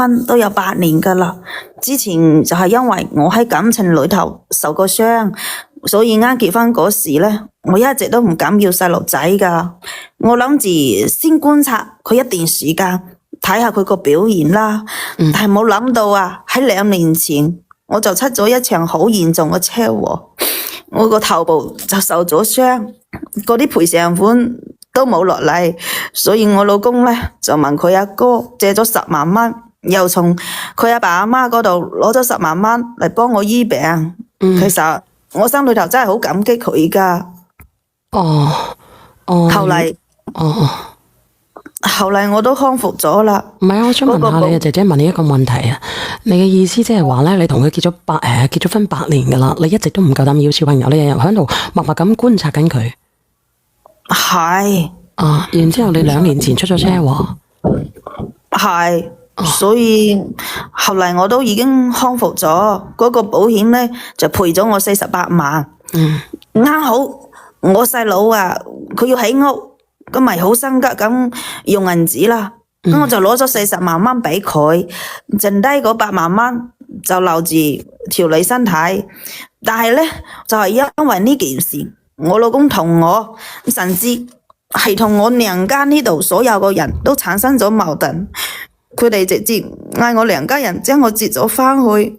婚都有8年噶啦。之前就係因為我喺感情裏頭受過傷，所以啱結婚嗰時咧，我一直都唔敢要細路仔噶。我諗住先觀察佢一段時間，睇下佢個表現啦。但係冇諗到啊，喺2年前我就出咗一場好嚴重嘅車禍，我個頭部就受咗傷，嗰啲賠償款都冇落嚟，所以我老公咧就問佢阿哥借咗10萬蚊，又從佢阿爸阿媽嗰度攞咗10萬蚊嚟幫我醫病。其實我心裏頭真係好感激佢噶。後嚟我都康復咗啦。唔係啊，我想問下你啊，姐姐問你一個問題啊。你嘅意思即係話咧，你同佢結咗婚8年噶啦，你一直都唔夠膽要小朋友，你日日喺度默默咁觀察緊佢。係。然之後你2年前出咗車禍。係。所以後嚟我都已經康復咗，嗰個保險咧就賠咗我48萬。啱好我細佬啊，佢要起屋，咁咪好心急咁用銀紙啦，咁我就攞咗40萬蚊俾佢，剩低嗰8萬蚊就留住調理身體。但係咧就係因為呢件事，我老公同我，甚至係同我娘家呢度所有個人都產生咗矛盾。佢哋直接嗌我娘家人將我接咗返去，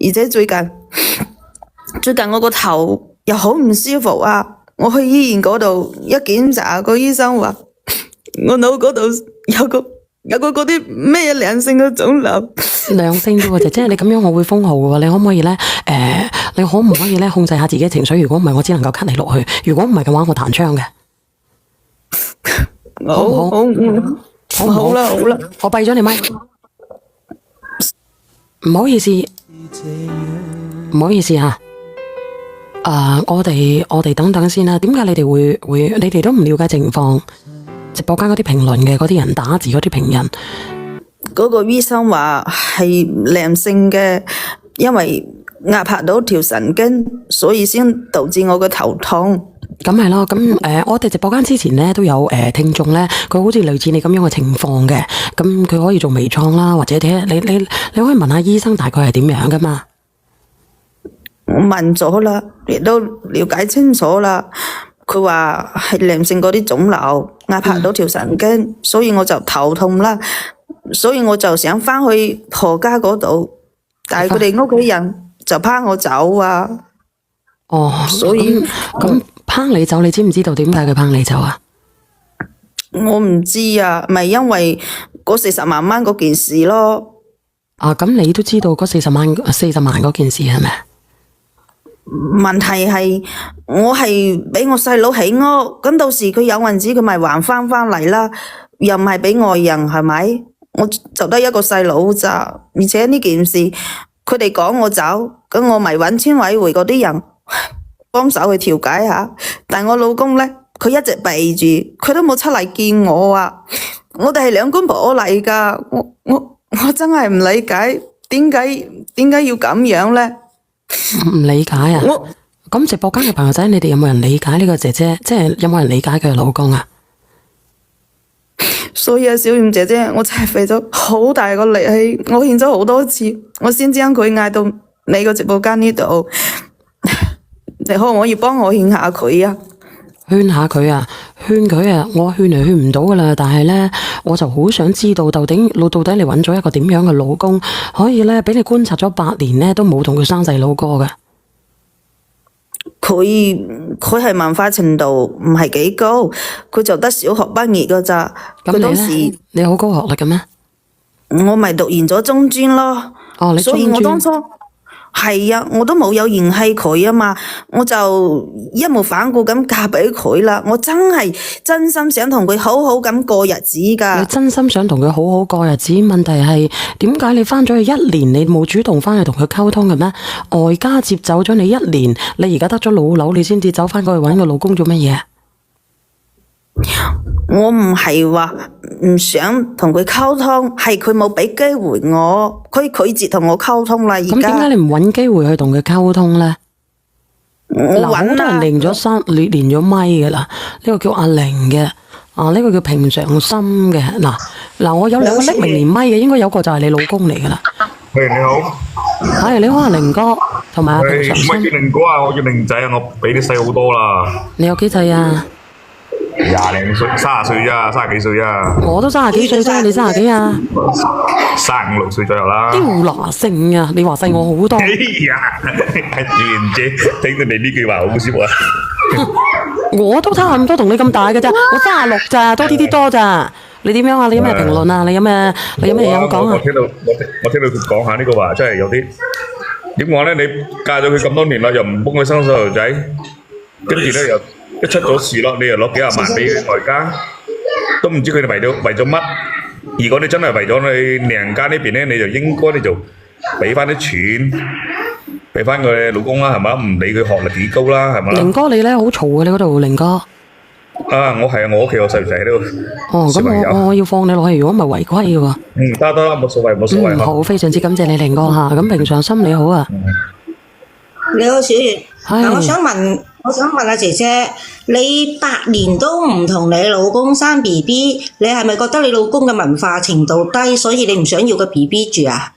而且最近我個頭又好唔舒服啊！我去醫院嗰度一檢查，個醫生話我腦嗰度有個嗰啲咩良性嘅腫瘤。良性啫喎，姐姐，你咁樣我會封號嘅喎，你可唔可以咧？你可唔可以咧控制下自己嘅情緒？如果唔係，我只能夠 cut 你落去。如果唔係嘅話，我彈槍嘅。好啦，我閉咗你咪，唔好意思吓。我哋等等先啦。點解你哋會你哋都唔了解情況？直播間嗰啲評論嘅嗰啲人打字嗰啲評人，嗰個醫生話係良性嘅，因為壓迫到條神經，所以先導致我個頭痛。咁係咯，咁我哋直播間之前咧都有聽眾咧，佢好似類似你咁樣嘅情況嘅，咁佢可以做微創啦，或者你可以問下醫生大概係點樣噶嘛？我問咗啦，亦都了解清楚啦，佢話係良性嗰啲腫瘤壓迫到條神經，所以我就頭痛啦，所以我就想翻去婆家嗰度，但係佢哋屋企人就拋我走啊。所以咁拋你走，你知唔知道點解佢拋你走啊？我唔知啊，咪因為嗰40萬蚊嗰件事咯。咁你都知道嗰40萬嗰件事係咪？問題係我係俾我細佬起屋，咁到時佢有銀紙佢咪還翻嚟啦，又唔係俾外人係咪？我就得一個細佬咋，而且呢件事佢哋趕我走，咁我咪揾村委會嗰啲人幫手去調解下，但我老公咧，佢一直避住，佢都冇出嚟見我啊！我哋係兩公婆嚟噶，我真係唔理解，點解要咁樣咧？唔理解啊！咁直播間嘅朋友仔，你哋有冇人理解呢個姐姐？即係有冇人理解佢嘅老公啊？所以啊，小燕姐姐，我真係費咗好大個力氣，我勸咗好多次，我先將佢嗌到你個直播間呢度。你可唔可以幫我勸下佢啊？勸下佢啊？勸佢啊？我勸嚟勸唔到噶啦。但係咧，我就好想知道到底你揾咗一個點樣嘅老公，可以咧俾你觀察咗8年咧，都冇同佢生細佬哥嘅。佢係文化程度唔係幾高，佢就得小學畢業噶咋。咁當時你好高學歷嘅咩？我咪讀完咗中專咯。你中專？所以我當初係啊，我都冇有嫌棄佢啊嘛，我就義無反顧咁嫁俾佢啦。我真係真心想同佢好好咁過日子噶。你真心想同佢好好過日子，問題係點解你翻咗去1年，你冇主動翻去同佢溝通嘅咩？外家接走咗你1年，你而家得咗老樓，你先至走翻過去揾個老公做乜嘢？我唔係話唔想同佢溝通，係佢冇俾機會我，佢拒絕同我溝通啦。而家咁點解你唔揾機會去同佢溝通咧？我揾好多人連咗咪噶啦，呢個叫阿玲嘅。啊，呢個叫平常心嘅。嗱，我有兩個匿名連咪嘅，應該有個就係你老公嚟噶啦。你好，係你好啊，寧哥，同埋平常唔係心。叫寧哥啊，我叫寧仔啊，我比你細好多啦，你有幾歲啊？廿零歲，30歲咋，30幾歲咋，我都30幾歲啫，你30幾啊35、6歲左右啦。屌嗱性啊！你話細我好多。哎呀，袁姐，聽到你呢句話好舒服啊！我都差咁多，同你咁大嘅咋，我36咋，多啲多咋。你點樣啊？你有咩評論啊？你有咩嘢有講啊？我聽到佢講下呢個話，真係有啲點講咧？你嫁咗佢咁多年啦，又唔幫佢生細路仔，跟住咧又一出咗事咯，你又攞幾廿萬俾佢外家，都唔知佢哋為咗乜。如果你真係為咗你娘家呢邊咧，你就應該就俾翻啲錢，俾翻佢老公啦，係嘛？唔理佢學歷幾高啦，係嘛？寧哥你咧好嘈啊！你嗰度寧哥。啊，我係啊，我屋企有細路仔喺度。哦，咁我要放你落去，如果唔係違規嘅喎。得，冇所謂，冇所謂。好，非常之感謝你寧哥嚇。咁平常心你好啊。你好，小月。係我想問阿姐姐，你8年都唔同你老公生 BB， 你係咪覺得你老公嘅文化程度低，所以你唔想要個 BB 住啊？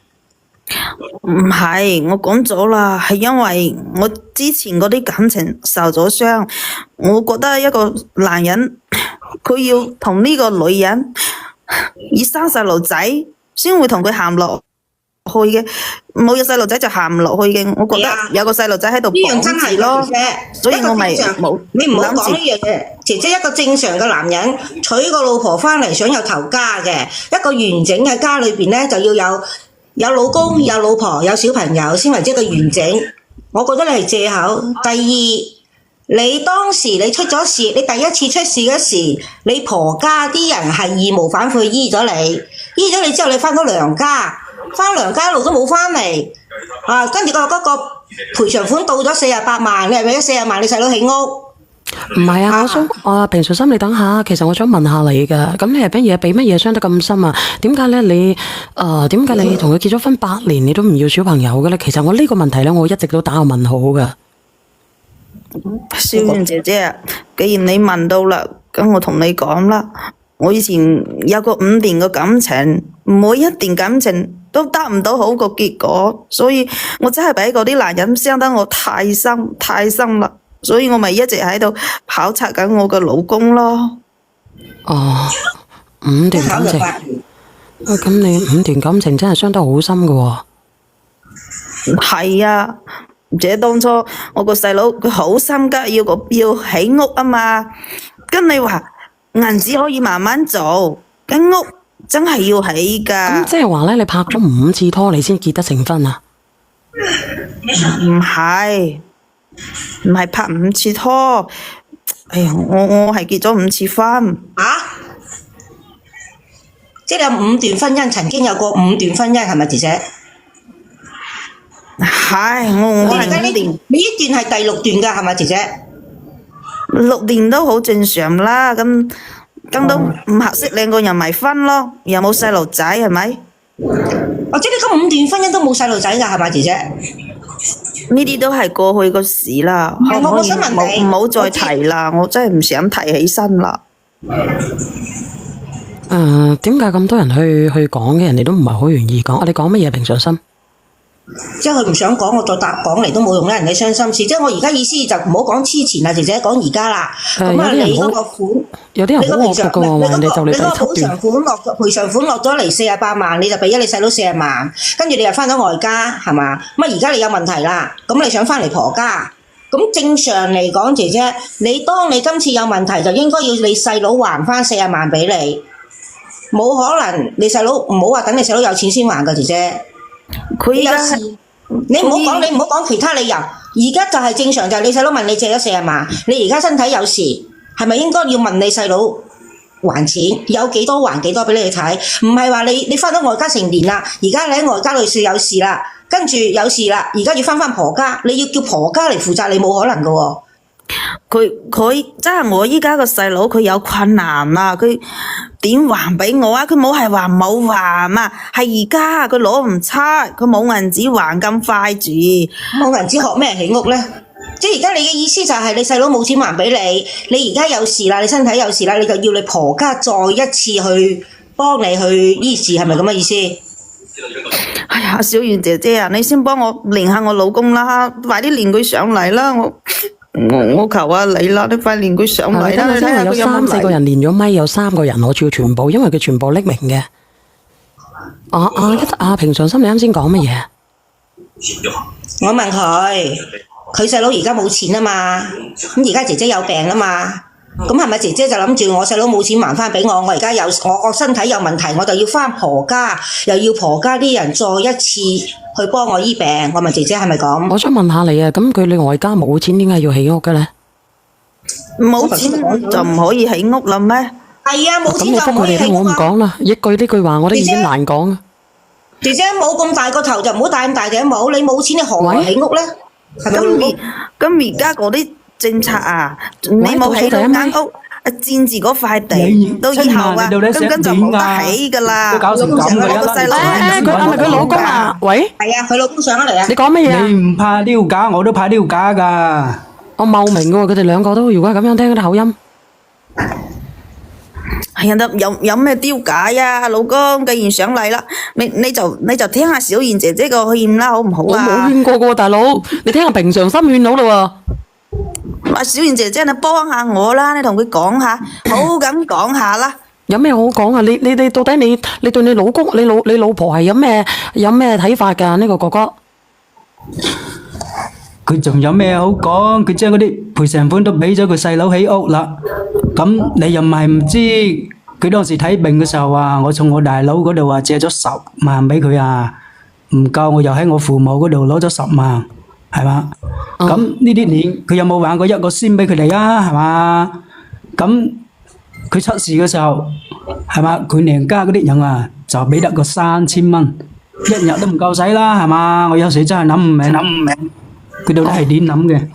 唔係，我講咗啦，係因為我之前嗰啲感情受咗傷，我覺得一個男人佢要同呢個女人以生細路仔先會同佢行落去嘅，冇有細路仔就行唔落去嘅。我覺得有個細路仔喺度呢樣真係綁住咯，姐姐，所以我咪冇你唔好講諗住呢樣嘢。姐姐一個正常嘅男人娶個老婆翻嚟想有頭家嘅，一個完整嘅家裏邊咧就要有老公、有老婆、有小朋友先為之一個完整。我覺得你係藉口。第二，你當時你出咗事，你第一次出事嗰時，你婆家啲人係義無反顧醫咗你，醫咗你之後你翻到娘家，翻娘家一路都冇翻嚟，啊，跟住嗰個賠償款到咗48萬，你係俾咗40萬你細佬起屋。唔係啊，我想平常心你等下，其實我想問下你㗎。咁你係乜嘢俾乜嘢傷得咁深啊？點解咧你點解你同佢結咗婚8年你都唔要小朋友嘅咧？其實我呢個問題咧，我一直都打個問號㗎。少媛姐姐，既然你問到啦，咁我同你講啦，我以前有個5年嘅感情，每一段感情都得唔到好個結果，所以我真係俾嗰啲男人傷得我太深啦，所以我咪一直喺度考察緊我嘅老公咯。哦，5段感情，咁你5段感情真係傷得好深㗎喎。係啊。這當初我個細佬佢好心急要起屋啊嘛，跟你話銀紙可以慢慢做，間屋真係要起噶。咁即係話咧，你拍咗5次拖你先結得成婚啊？唔係拍5次拖，哎呀，我係結咗5次婚。啊？即係你有5段婚姻，曾經有過5段婚姻係咪姐姐？係，我係5段。你呢段係第6段㗎係咪姐姐？6段都好正常啦，咁都唔合適，兩個人咪分咯，又冇細路仔係咪？哦，即係你嗰5段婚姻都冇細路仔㗎係咪姐姐？呢啲都係過去個事啦，唔係我想問你，唔好再提啦，我真係唔想提起身啦。點解咁多人去講嘅？人哋都唔係好願意講。你講乜嘢平常心？即係佢唔想講，我再答講嚟都冇用啦，人哋傷心事。即係我而家意思就唔好講之前啦，姐姐講而家啦。咁啊，你嗰個款，有啲人好惡㗎喎，人哋就你第7段。賠償款落咗嚟48萬，你就俾咗你細佬40萬，跟住你又翻咗外家，係嘛？咁啊，而家你有問題啦，咁你想翻嚟婆家？咁正常嚟講，姐姐，當你今次有問題，就應該要你細佬還翻40萬俾你，冇可能你細佬唔好話等你細佬有錢先還㗎，姐姐。佢而家你唔好講其他理由，而家就係正常，就係你細佬問你借咗40萬，你而家身體有事，係咪應該要問你細佬還錢？有幾多還幾多俾你去睇？唔係話你翻到外家成年啦，而家你喺外家裏有事啦，跟住有事啦，而家要翻婆家，你要叫婆家嚟負責，你冇可能噶喎。佢真係我依家個細佬，佢有困難啊！佢點還俾我啊？佢冇係話冇還啊，係而家佢攞唔出，佢冇銀紙還咁快住。冇銀紙學咩起屋咧？即係而家你嘅意思就係你細佬冇錢還俾你，你而家有事啦，你身體有事啦，你就要你婆家再一次去幫你去醫治，係咪咁嘅意思？哎呀，小圓姐姐啊，你先幫我連下我老公啦，快啲連佢上嚟啦，我求下你啦，你快連佢上嚟啦，你睇下因為有佢有冇3-4個嚟。人連咗咪，有3個人我照全部，因為佢全部匿名嘅。平常心，你啱先講乜嘢？我問佢細佬而家冇錢啊嘛，咁而家姐姐有病啊嘛，咁係咪姐姐就諗住我細佬冇錢還翻俾我，我而家我身體有問題，我就要翻婆家，又要婆家啲人再一次去幫我醫病，我問姐姐係咪咁？我想問下你啊，咁你外家冇錢，點解要起屋嘅咧？冇錢就唔可以起屋啦咩？係啊，冇咁你錢就唔可得佢哋啦，我唔以起屋啊！講啦。一句呢句話我都已經難講。姐姐冇咁大個頭就唔好戴咁大頂帽，你冇錢你何來起屋咧？係咪老公？咁而家嗰啲政策啊，你冇起到間屋，佔住嗰塊地，到以後啊，根就冇得起噶啦。都搞成咁嘅我個細佬佢係咪佢老公啊？喂，係啊，佢老公上咗嚟啊！你講乜嘢啊？你唔怕丟架，我都怕丟架㗎。我茂名喎，佢哋兩個都如果係咁樣聽嗰啲口音。係啊，有咩丟解啊，老公，既然上嚟啦，你就聽下小燕姐姐個勸啦，好唔好我冇啊？勸過喎，大佬，你聽下平常心勸到啦阿小燕姐姐，你幫下我啦，你同佢講下，好咁講下啦。喎。有咩好講啊？你到底你對你老公、你老婆係有咩睇法㗎？呢個哥哥。佢仲有咩好講？佢將嗰啲賠償款都俾咗佢細佬起屋啦。咁你又唔係唔知？佢當時睇病嘅時候啊，我從我大佬嗰度啊借咗10萬俾佢啊，唔夠我又喺我父母嗰度攞咗10萬，係嘛？咁呢啲年佢有冇還過1個先俾佢哋啊？係嘛？咁佢出事嘅時候，係嘛？佢娘家嗰啲人啊，就俾得個3000蚊，一日都唔夠使啦，係嘛？我有時真係諗唔明。佢到底係點諗嘅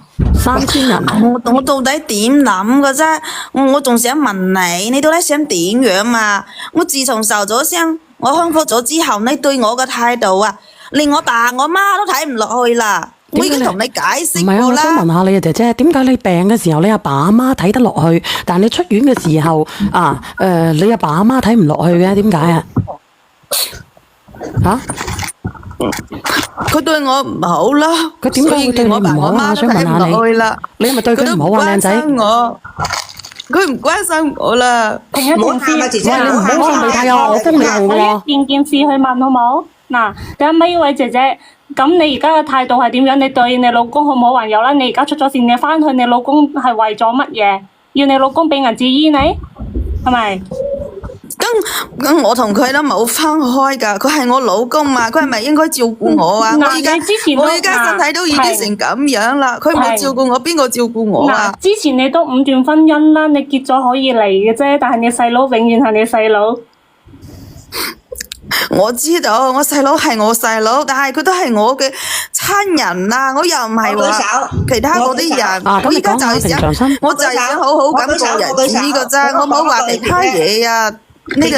？3000人，我到底點諗嘅啫？我仲想問你，你到底想點樣啊？我自從受咗傷，我康復咗之後，你對我嘅態度啊，連我爸我媽都睇唔落去啦。我已經同你解釋唔係啊，過我想問啦。下你啊，姐姐，點解你病嘅時候你阿爸阿媽睇得落去，但你出院嘅時候你阿爸阿媽睇唔落去嘅？點解啊？嚇？佢對我唔好啦，佢點解會對你唔好啊？所以連我爸我媽都睇唔落去啦。你係咪對佢唔好啊，靚仔？佢唔關心我啦。唔好喊啊，姐姐，喂，你唔好話你睇下我封你號我喎。一件件事去問好冇？嗱，第一呢位姐姐，咁你而家嘅態度係點樣？你對你老公好唔好還有啦？你而家出咗事，你翻去你老公係為咗乜嘢？要你老公俾銀紙醫你，係咪？咁我同佢都冇分開㗎，佢係我老公嘛，佢係咪應該照顧我啊？嗱你之前都我而家身體都已經成咁樣啦，佢冇照顧我，邊個照顧我啊？嗱，之前你都5段婚姻啦，你結咗可以離嘅啫，但係你細佬永遠係你細佬。我知道我細佬係我細佬，但係佢都係我嘅親人啊！我又唔係話其他嗰啲人，我而家就係想，我就係想好好咁過日子㗎咋，我冇話其他嘢啊！呢個。